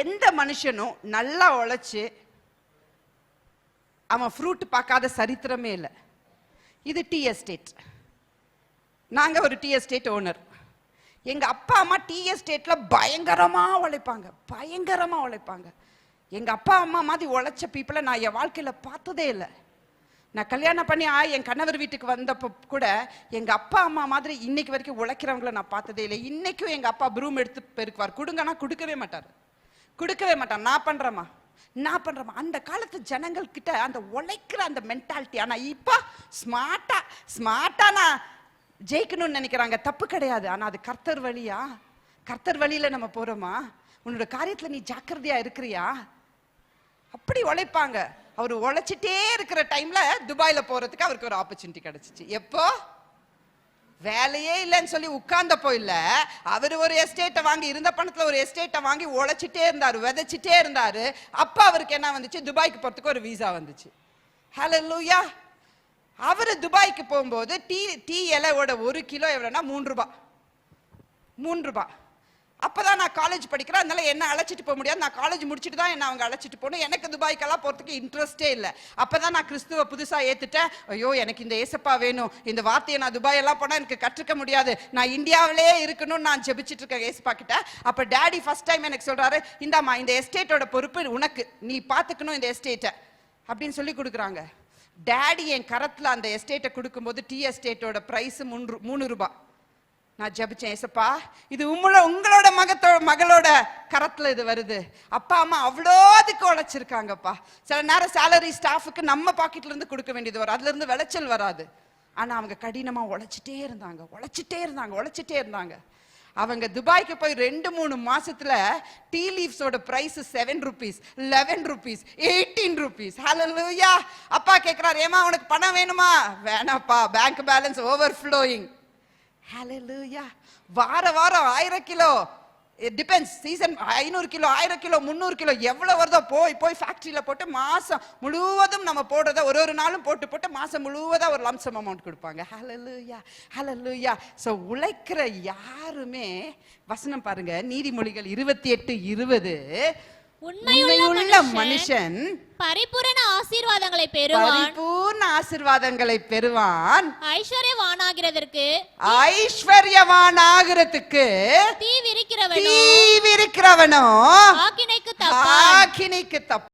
எந்த மனுஷனும் நல்லா உழைச்சு அவன் ஃப்ரூட் பார்க்காத சரித்திரமே இல்லை. இது டீ எஸ்டேட். நாங்க ஒரு டீ எஸ்டேட் ஓனர். எங்க அப்பா அம்மா டீ எஸ்டேட்ல பயங்கரமா உழைப்பாங்க. எங்க அப்பா அம்மா மாதிரி உழைச்ச பீப்புளை நான் என் வாழ்க்கையில பார்த்ததே இல்லை. நான் கல்யாணம் பண்ணி என் கணவர் வீட்டுக்கு வந்தப்போ கூட எங்க அப்பா அம்மா மாதிரி இன்னைக்கு வரைக்கும் உழைக்கிறவங்கள நான் பார்த்ததே இல்லை. இன்னைக்கும் எங்க அப்பா ப்ரூம் எடுத்து பெருக்குவார். கொடுங்கன்னா கொடுக்கவே மாட்டார். நான் பண்றேம்மா. அந்த காலத்து ஜனங்கள் கிட்ட அந்த உழைக்கிற அந்த மென்டாலிட்டி. ஆனா இப்ப ஸ்மார்ட்டா நான் ஜெயிக்கணும்னு நினைக்கிறாங்க. தப்பு கிடையாது. ஆனா அது கர்த்தர் வழியா? கர்த்தர் வழியில நம்ம போறோமா? உன்னோட காரியத்துல நீ ஜாக்கிரதையா இருக்கிறியா? அப்படி உழைப்பாங்க. அவர் உழைச்சிட்டே இருக்கிற டைம்ல துபாயில போறதுக்கு அவருக்கு ஒரு ஆப்பர்ச்சுனிட்டி கிடைச்சிச்சு. எப்போ? வேலையே இல்லைன்னு சொல்லி உட்கார்ந்தப்போ இல்ல, அவர் ஒரு எஸ்டேட்டை வாங்கி, இருந்த பணத்துல ஒரு எஸ்டேட்டை வாங்கி உழைச்சிட்டே இருந்தாரு, விதைச்சிட்டே இருந்தாரு. அப்ப அவருக்கு என்ன வந்துச்சு? துபாய்க்கு போறதுக்கு ஒரு வீசா வந்துச்சு. ஹல்லேலூயா. அவரு துபாய்க்கு போகும்போது டீ இலையோட 1 கிலோ எவ்வளவுனா 3 ரூபாய். அப்பதான் நான் காலேஜ் படிக்கிறேன். அதனால என்ன அழைச்சிட்டு போக முடியாது. நான் காலேஜ் முடிச்சுட்டு தான் என்ன அவங்க அழைச்சிட்டு போகணும். எனக்கு துபாய்க்கெல்லாம் போறதுக்கு இன்ட்ரெஸ்டே இல்லை. அப்பதான் நான் கிறிஸ்துவ புதுசா ஏத்துட்டேன். ஐயோ, எனக்கு இந்த ஏசப்பா வேணும். இந்த வார்த்தையை நான் துபாய் எல்லாம் போனா எனக்கு கற்றுக்க முடியாது. நான் இந்தியாவிலே இருக்கணும்னு நான் ஜெபிச்சுட்டு இருக்கேன் ஏசப்பா கிட்ட. அப்ப டேடி ஃபர்ஸ்ட் டைம் எனக்கு சொல்றாரு, இந்தாமா இந்த எஸ்டேட்டோட பொறுப்பு உனக்கு, நீ பாத்துக்கணும் இந்த எஸ்டேட்டை அப்படின்னு சொல்லி கொடுக்குறாங்க. டேடி என் கரத்துல அந்த எஸ்டேட்டை கொடுக்கும்போது டீ எஸ்டேட்டோட பிரைஸ் 3 ரூபாய். நான் ஜபிச்சேன், ஏசப்பா இது உங்களோட மகளோட கரத்துல இது வருது. அப்பா அம்மா அவ்வளோதுக்கு உழைச்சிருக்காங்கப்பா. சில நேரம் சேலரி ஸ்டாஃபுக்கு நம்ம பாக்கெட்ல இருந்து கொடுக்க வேண்டியது வரும். அதுல இருந்து விளைச்சல் வராது. ஆனா அவங்க கடினமா உழைச்சிட்டே இருந்தாங்க. அவங்க துபாய்க்கு போய் 2-3 மாசத்துல டீ லீவ்ஸோட price 7 rupees, 11 rupees, 18 rupees. Hallelujah. அப்பா கேக்குறாரு, ஏமா உனக்கு பணம் வேணுமா? வேணாப்பா, பேங்க் பேலன்ஸ் ஓவர்ஃப்ளோயிங். ஹல்லேலூயா. வாரம் 1000 kilo, depends season, 500 kilo, 1000 kilo, 300 kilo எவ்வளவு வருதோ போய் ஃபேக்டரியில போட்டு மாசம் முழுவதும் நம்ம போடுறத ஒரு நாளும் போட்டு மாசம் முழுவதும் ஒரு லம்சம் அமௌண்ட் கொடுப்பாங்க. ஹல்லேலூயா. சோ உழைக்கிற யாருமே, வசனம் பாருங்க, நீதிமொழிகள் 28:20, உண்மையுள்ள மனுஷன் பரிபூரண ஆசீர்வாதங்களை பெறுவான். ஐஸ்வர்யவானாகிறதுக்கு தீ விரிக்கிறவனோ ஆக்கினைக்கு தப்பு.